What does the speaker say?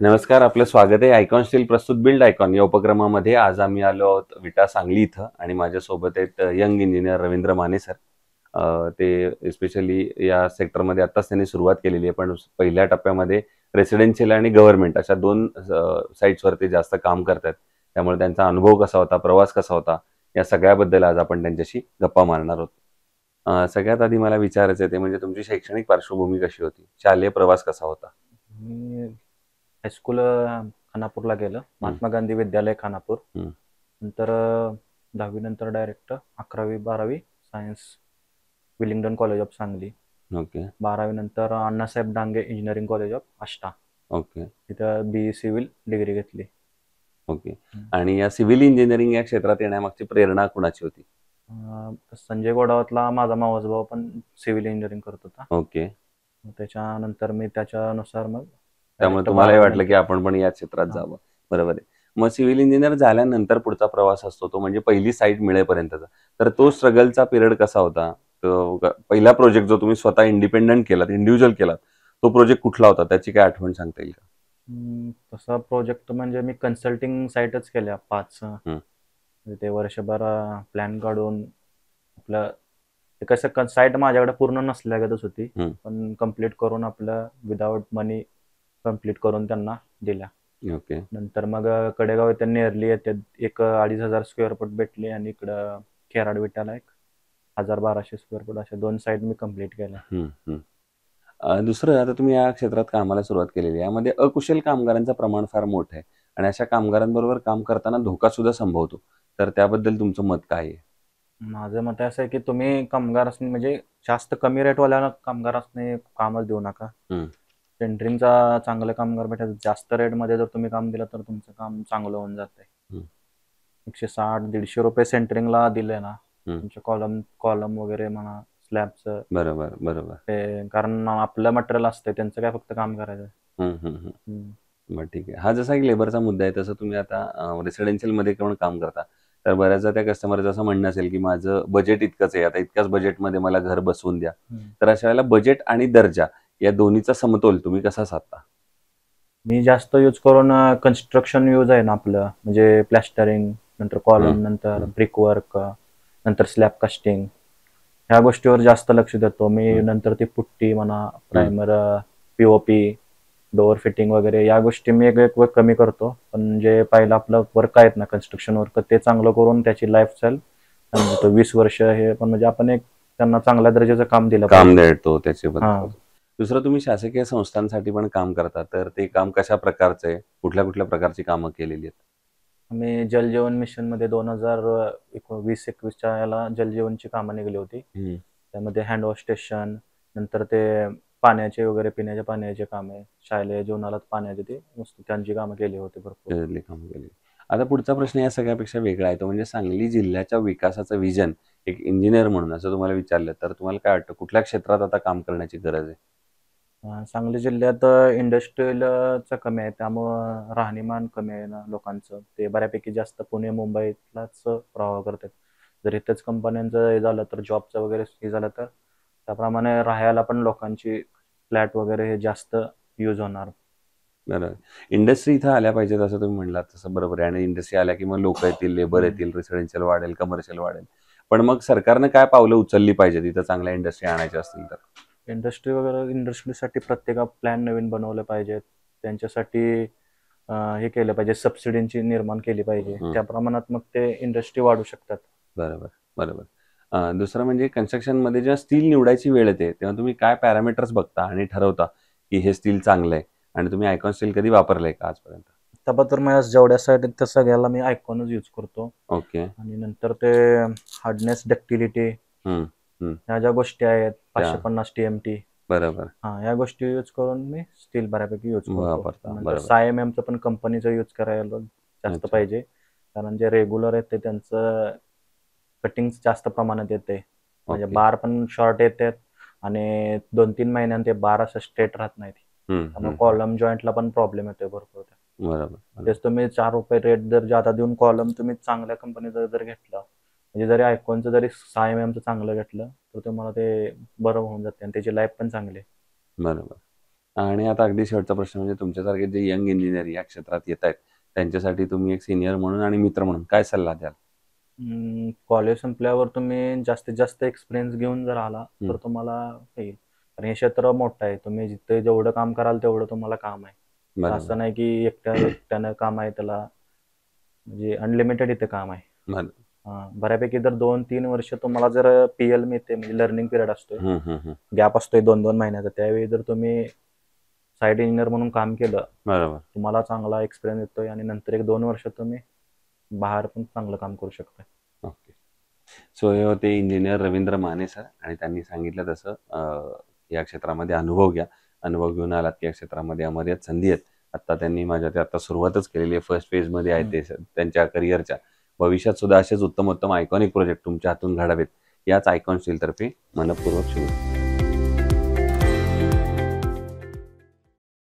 नमस्कार, आपलं स्वागत आहे आयकॉन स्टील प्रस्तुत बिल्ड आयकॉन या उपक्रमामध्ये. आज आम्ही आलो आहोत विटा सांगली इथं आणि माझ्यासोबत आहेत young engineer Ravindra Mane sir. ते स्पेशली या सेक्टरमध्ये आत्ताच त्यांनी सुरुवात केलेली आहे, पण पहिल्या टप्प्यामध्ये रेसिडेन्शियल आणि गव्हर्नमेंट अशा दोन साईट्सवरती जास्त काम करतात. त्यामुळे त्यांचा अनुभव कसा होता, प्रवास कसा होता, या सगळ्याबद्दल आज आपण त्यांच्याशी गप्पा मारणार आहोत. सगळ्यात आधी मला विचारायचं ते म्हणजे तुमची शैक्षणिक पार्श्वभूमी कशी होती, शालेय प्रवास कसा होता? मी हायस्कूल खानापूरला गेलं, महात्मा गांधी विद्यालय खानापूर. हम्म. नंतर 10वी नंतर डायरेक्ट 11वी-12वी science Willingdon college of Sangli. Okay 12वी नंतर Annasaheb Dange engineering college of Ashta. Okay तिथं BE सिव्हिल डिग्री घेतली. ओके. आणि या सिव्हिल इंजिनिअरिंग या क्षेत्रात येण्यामागची प्रेरणा कुणाची होती? संजय गोडावतला माझा मावस भाऊ पण सिव्हिल इंजिनिअरिंग करत होता. ओके. मग त्याच्यानंतर मी त्याच्यानुसार मग त्यामुळे direct तुम्हालाही 12वी वाटलं की नंतर आपण पण या क्षेत्रात हा. जावं. बरोबर आहे. मग सिव्हिल इंजिनियर झाल्यानंतर पुढचा प्रवास असतो तो म्हणजे पहिली साईट मिळेपर्यंतचा. तर तो स्ट्रगलचा पिरियड कसा होता? पहिला प्रोजेक्ट जो तुम्ही स्वतः इंडिपेंडंट केलात, इंडिव्हिज्युअल केलात, तो प्रोजेक्ट कुठला होता? त्याची काय आठवण सांगता येईल का? तसा प्रोजेक्ट म्हणजे मी कन्सल्टिंग साईटच केल्या 5. हं. म्हणजे ते वर्षभर प्लॅन काढून आपलं ते कसं साईट माझ्याकडे पूर्ण नसल्यागतच होती, हं. पण कंप्लीट करून आपलं विदाउट मनी कंप्लीट करून त्यांना दिल्या. ओके. नंतर मग कडेगाव इथे निअरली येते एक 2,500 स्क्वेअर फूट भेटली आणि इकडं खेराड विटाला 1,000-1,200 स्क्वेअर फूट अशा 2 साईट मी कंप्लीट केल्या. हं, हं. दुसरं आता तुम्ही या क्षेत्रात कामाला सुरुवात केलेली आहे. यामध्ये अकुशल कामगारांचं प्रमाण फार मोठं आहे आणि अशा कामगारांबरोबर काम करताना धोका सुद्धा संभवतो. तर त्याबद्दल तुमचं मत काय आहे? माझं मत असं आहे की तुम्ही कामगार असणे म्हणजे जास्त कमी रेटवाल्याला कामगार असणे कामच देऊ नका. हं. सेंटरिंगचा चांगले कामगार भेटायचं, जास्त रेटमध्ये जर तुम्ही काम दिलं तर तुमचं काम चांगलं होऊन जातंय. हं. 160-150 रुपये सेंटरिंगला दिले ना, हं. तुमचे कॉलम कॉलम वगैरे म्हणा, स्लॅबचं बरोबर, बरोबर. ते, कारण आपलं मटेरियल असतंय, त्यांचं काय फक्त काम करायचं. हं, हं, हं. हम्म. बरं ठीक आहे. हा जसा एक लेबरचा मुद्दा आहे, तसं तुम्ही आता रेसिडेन्शियलमध्ये पण काम करता. तर बऱ्याचदा त्या कस्टमरचं असं म्हणणं असेल, की माझं बजेट इतकंच आहे, आता इतक्याच बजेटमध्ये मला घर बसवून द्या. तर अशा वेळेला बजेट आणि दर्जा या दोन्हीचा समतोल तुम्ही कसा साधता? मी जास्त यूज करून कन्स्ट्रक्शन यूज आहे ना आपलं, म्हणजे प्लॅस्टरिंग, नंतर कॉलम, नंतर ब्रिक वर्क, नंतर स्लॅब कास्टिंग, ह्या गोष्टीवर जास्त लक्ष देतो मी. नंतर ती पुट्टी म्हणा, प्रायमर, POP, डोअर फिटिंग वगैरे या गोष्टी मी एक कमी करतो. पण जे पहिलं आपलं वर्क आहेत ना, कन्स्ट्रक्शन वर्क, ते चांगलं करून त्याची लाईफस्टाईल 20 वर्ष हे पण म्हणजे आपण एक त्यांना चांगल्या दर्जाचं काम दिलं काम पाहिजे. देतो त्याच्याबद्दल. हा. दुसरं तुम्ही शासकीय संस्थांसाठी पण काम करता, तर ते काम कशा प्रकारचं आहे? कुठल्या कुठल्या प्रकारची कामं केलेली आहेत? आम्ही जल जीवन मिशन मध्ये 2020-21च्या याला जल जीवनची कामं निघाली होती. हं. त्यामध्ये हँडवॉश स्टेशन, नंतर ते पाण्याचे वगैरे पिण्याच्या पाण्याचे कामे, शालेय जीवनाला पाण्याचे ते वस्तू त्यांची कामं केली होती भरपूर. केलेली कामं केली. आता पुढचा प्रश्न या सगळ्यापेक्षा वेगळा आहे. तो म्हणजे सांगली जिल्ह्याच्या विकासाचं विजन एक इंजिनियर म्हणून असं तुम्हाला विचारलं, तर तुम्हाला काय वाटतं कुठल्या क्षेत्रात आता काम करण्याची गरज आहे? सांगली जिल्ह्यात इंडस्ट्रीयलचं कमी आहे, त्यामुळं राहणीमान कमी आहे ना लोकांचं. ते बऱ्यापैकी जास्त पुणे मुंबईलाच प्रवाह करतात. जर इथंच कंपन्यांचं हे झालं तर जॉबचं वगैरे हे झालं तर त्याप्रमाणे राहायला पण लोकांची फ्लॅट वगैरे हे जास्त यूज होणार. बरोबर. इंडस्ट्री इथं आल्या पाहिजेत असं तुम्ही म्हणलात, तसं बरोबर आहे. आणि इंडस्ट्री आल्या की मग लोकं येतील, लेबर येतील, रेसिडेन्शियल वाढेल, कमर्शियल वाढेल. पण मग सरकारनं काय पावलं उचलली पाहिजेत इथं चांगल्या इंडस्ट्री आणायच्या असतील तर? इंडस्ट्री वगैरे इंडस्ट्रीसाठी प्रत्येक प्लॅन नवीन बनवले पाहिजेत. त्यांच्यासाठी हे केलं पाहिजे, सबसिडींची निर्माण केली पाहिजे. त्या प्रमाणात मग ते इंडस्ट्री वाढू शकतात. बरोबर, बरोबर. दुसरं म्हणजे कन्स्ट्रक्शनमध्ये जेव्हा स्टील निवडायची वेळ येते, तेव्हा तुम्ही काय पॅरामीटर्स बघता आणि ठरवता, की हे स्टील चांगलं आहे? आणि तुम्ही आयकॉन स्टील कधी वापरलंय का आजपर्यंत? त्याबद्दल माझ्या जेवढ्या साईट आहेत त्या सगळ्याला मी आयकॉनच यूज करतो. ओके. आणि नंतर ते हार्डनेस, डक्टिलिटी, हं, हं. ह्या ज्या गोष्टी आहेत, त्या 550 TMT, बरोबर. ह्या गोष्टी यूज करून मी स्टील बऱ्यापैकी यूज करतो. वापरता. नंतर बरोबर. 6mm चं पण कंपनीचं यूज करायला जास्त अच्छा. पाहिजे, कारण जे रेग्युलर आहेत ते त्यांचं कटिंग जास्त प्रमाणात येते. म्हणजे ओके. बार पण शॉर्ट येतात आणि 2-3 महिन्यात ते बार असं स्ट्रेट राहत नाहीत. हं, त्यामुळे हं. कॉलम जॉईंटला पण प्रॉब्लेम येतोय भरपूर. बरोबर, बरोबर. तेच तुम्ही 4 रुपये रेट जर जादा देऊन कॉलम तुम्ही चांगल्या कंपनीचं जर घेतलं, म्हणजे जरी आयकॉनचं जरी 6mm चं चांगलं घेतलं तर तुम्हाला ते बरं होऊन जाते आणि त्याची लाईफ पण चांगली आहे. बरोबर. आणि आता अगदी शेवटचा प्रश्न म्हणजे तुमच्यासारखे जे यंग इंजिनियर या क्षेत्रात येत आहेत त्यांच्यासाठी तुम्ही एक सिनियर म्हणून आणि मित्र म्हणून काय सल्ला द्याल? कॉलेज संपल्यावर तुम्ही जास्तीत जास्त एक्सपिरियन्स घेऊन जर आला तर तुम्हाला होईल. कारण हे क्षेत्र मोठं आहे. तुम्ही जिथे जेवढं काम कराल तेवढं तुम्हाला काम आहे. बरोबर. असं नाही की एकट्यानं काम आहे त्याला, म्हणजे अनलिमिटेड इथे काम आहे. बरं. बऱ्यापैकी जर 2-3 वर्ष तुम्हाला जर PL मिळते, म्हणजे लर्निंग पिरियड असतोय, हम्म, हम्म, हम्म. गॅप असतोय 2-2 महिन्याचा, त्यावेळी जर तुम्ही साईड इंजिनियर म्हणून काम केलं बरोबर. तुम्हाला चांगला एक्सपिरियन्स येतोय आणि नंतर 1-2 वर्ष तुम्ही बाहेर पण चांगलं काम करू शकता. ओके. सो हे होते इंजिनियर रवींद्र माने सर आणि त्यांनी सांगितलं तसं या क्षेत्रामध्ये अनुभव घ्या. अनुभव घेऊन आलात की या क्षेत्रामध्ये अमर्याद संधी आहेत. आता त्यांनी ते आता सुरुवातच केलेली आहे. फर्स्ट फेजमध्ये आहे ते त्यांच्या करिअरच्या. भविष्यात सुद्धा असेच उत्तम उत्तम आयकॉनिक प्रोजेक्ट तुमच्या हातून घडावेत याच आयकॉन स्टील तर्फे मनपूर्वक शुभेच्छा.